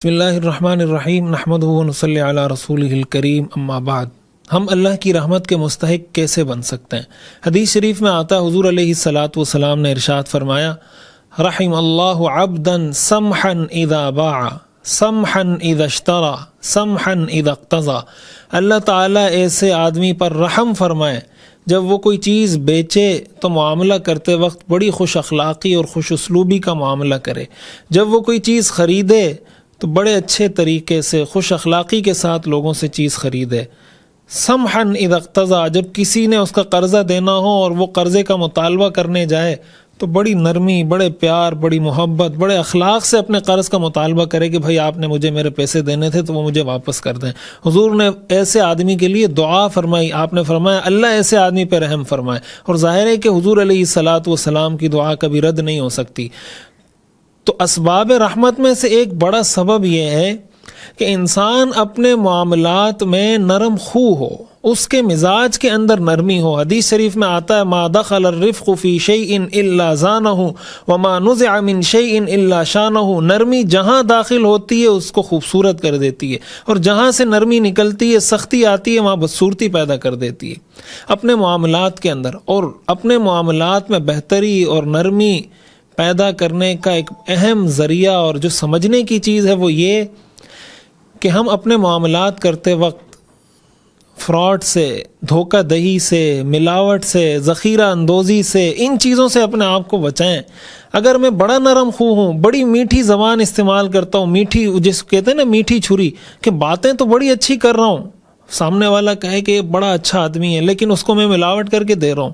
بسم اللہ الرحمن الرحیم نحمدہ و نصلی علی رسولہ الکریم اما بعد۔ ہم اللہ کی رحمت کے مستحق کیسے بن سکتے ہیں؟ حدیث شریف میں آتا ہے حضور علیہ الصلاۃ والسلام نے ارشاد فرمایا، رحم اللہ عبدا سمحا اذا باع سمحا اذا اشترى سمحا اذا اقتضى۔ اللہ تعالیٰ ایسے آدمی پر رحم فرمائے جب وہ کوئی چیز بیچے تو معاملہ کرتے وقت بڑی خوش اخلاقی اور خوش اسلوبی کا معاملہ کرے، جب وہ کوئی چیز خریدے تو بڑے اچھے طریقے سے خوش اخلاقی کے ساتھ لوگوں سے چیز خریدے۔ سمحا اذا اقتضى، جب کسی نے اس کا قرضہ دینا ہو اور وہ قرضے کا مطالبہ کرنے جائے تو بڑی نرمی، بڑے پیار، بڑی محبت، بڑے اخلاق سے اپنے قرض کا مطالبہ کرے کہ بھائی آپ نے مجھے میرے پیسے دینے تھے تو وہ مجھے واپس کر دیں۔ حضور نے ایسے آدمی کے لیے دعا فرمائی، آپ نے فرمایا اللہ ایسے آدمی پہ رحم فرمائے، اور ظاہر ہے کہ حضور علیہ الصلاۃ والسلام کی دعا کبھی رد نہیں ہو سکتی۔ تو اسباب رحمت میں سے ایک بڑا سبب یہ ہے کہ انسان اپنے معاملات میں نرم خو ہو، اس کے مزاج کے اندر نرمی ہو۔ حدیث شریف میں آتا ہے ما دخل الرفق فی شیء الا زانہ وما نزع من شیء الا شانہ۔ نرمی جہاں داخل ہوتی ہے اس کو خوبصورت کر دیتی ہے، اور جہاں سے نرمی نکلتی ہے، سختی آتی ہے، وہاں بدصورتی پیدا کر دیتی ہے۔ اپنے معاملات کے اندر اور اپنے معاملات میں بہتری اور نرمی پیدا کرنے کا ایک اہم ذریعہ اور جو سمجھنے کی چیز ہے وہ یہ کہ ہم اپنے معاملات کرتے وقت فراڈ سے، دھوکہ دہی سے، ملاوٹ سے، ذخیرہ اندوزی سے، ان چیزوں سے اپنے آپ کو بچائیں۔ اگر میں بڑا نرم خو ہوں، بڑی میٹھی زبان استعمال کرتا ہوں، میٹھی جس کو کہتے ہیں نا میٹھی چھری، کہ باتیں تو بڑی اچھی کر رہا ہوں، سامنے والا کہے کہ یہ بڑا اچھا آدمی ہے لیکن اس کو میں ملاوٹ کر کے دے رہا ہوں،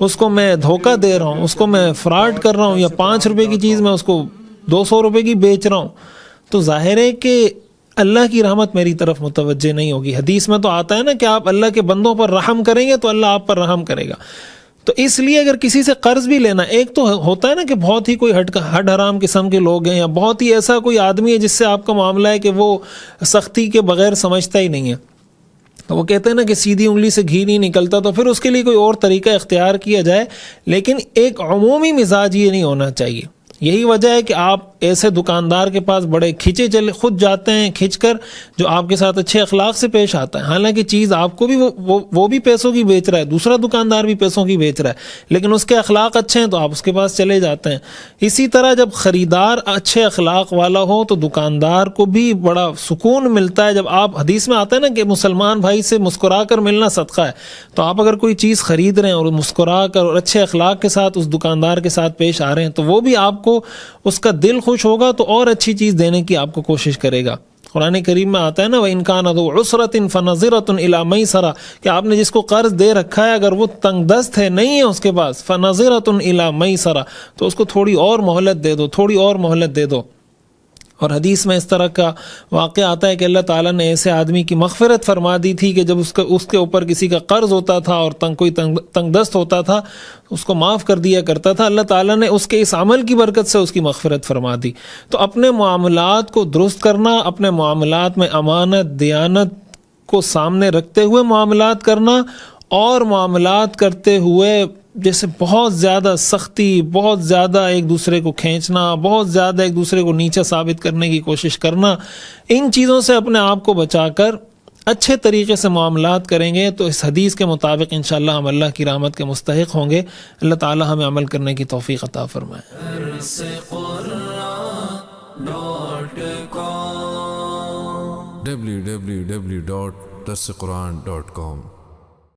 اس کو میں دھوکہ دے رہا ہوں، اس کو میں فراڈ کر رہا ہوں، یا 5 روپے کی چیز میں اس کو 200 روپے کی بیچ رہا ہوں، تو ظاہر ہے کہ اللہ کی رحمت میری طرف متوجہ نہیں ہوگی۔ حدیث میں تو آتا ہے نا کہ آپ اللہ کے بندوں پر رحم کریں گے تو اللہ آپ پر رحم کرے گا۔ تو اس لیے اگر کسی سے قرض بھی لینا، ایک تو ہوتا ہے نا کہ بہت ہی کوئی ہڈ حرام قسم کے لوگ ہیں، یا بہت ہی ایسا کوئی آدمی ہے جس سے آپ کا معاملہ ہے کہ وہ سختی کے بغیر سمجھتا ہی نہیں ہے، تو وہ کہتے ہیں نا کہ سیدھی انگلی سے گھی نہیں نکلتا، تو پھر اس کے لیے کوئی اور طریقہ اختیار کیا جائے، لیکن ایک عمومی مزاج یہ نہیں ہونا چاہیے۔ یہی وجہ ہے کہ آپ ایسے دکاندار کے پاس بڑے کھچے چلے خود جاتے ہیں، کھچ کر، جو آپ کے ساتھ اچھے اخلاق سے پیش آتا ہے، حالانکہ چیز آپ کو بھی وہ بھی پیسوں کی بیچ رہا ہے، دوسرا دکاندار بھی پیسوں کی بیچ رہا ہے، لیکن اس کے اخلاق اچھے ہیں تو آپ اس کے پاس چلے جاتے ہیں۔ اسی طرح جب خریدار اچھے اخلاق والا ہو تو دکاندار کو بھی بڑا سکون ملتا ہے۔ جب آپ، حدیث میں آتا ہے نا کہ مسلمان بھائی سے مسکرا کر ملنا صدقہ ہے، تو آپ اگر کوئی چیز خرید رہے ہیں اور مسکرا کر اور اچھے اخلاق کے ساتھ اس دکاندار کے ساتھ پیش آ رہے ہیں تو وہ بھی آپ کو، اس کا دل خوش ہوگا تو اور اچھی چیز دینے کی آپ کو کوشش کرے گا۔ قرآن کریم میں آتا ہے نا وَإِنْ كَانَ ذُو عُسْرَةٍ فَنَظِرَةٌ إِلَىٰ مَيْسَرَةٍ، کہ آپ نے جس کو قرض دے رکھا ہے اگر وہ تنگ دست ہے، نہیں ہے اس کے پاس، فَنَظِرَةٌ إِلَىٰ مَيْسَرَةٍ، تو اس کو تھوڑی اور مہلت دے دو، تھوڑی اور مہلت دے دو۔ اور حدیث میں اس طرح کا واقعہ آتا ہے کہ اللہ تعالیٰ نے ایسے آدمی کی مغفرت فرما دی تھی کہ جب اس کے اوپر کسی کا قرض ہوتا تھا اور کوئی تنگ دست ہوتا تھا اس کو معاف کر دیا کرتا تھا، اللہ تعالیٰ نے اس کے اس عمل کی برکت سے اس کی مغفرت فرما دی۔ تو اپنے معاملات کو درست کرنا، اپنے معاملات میں امانت، دیانت کو سامنے رکھتے ہوئے معاملات کرنا، اور معاملات کرتے ہوئے جیسے بہت زیادہ سختی، بہت زیادہ ایک دوسرے کو کھینچنا، بہت زیادہ ایک دوسرے کو نیچا ثابت کرنے کی کوشش کرنا، ان چیزوں سے اپنے آپ کو بچا کر اچھے طریقے سے معاملات کریں گے تو اس حدیث کے مطابق انشاءاللہ ہم اللہ کی رحمت کے مستحق ہوں گے۔ اللہ تعالی ہمیں عمل کرنے کی توفیق عطا فرمائے۔ www.darsequran.com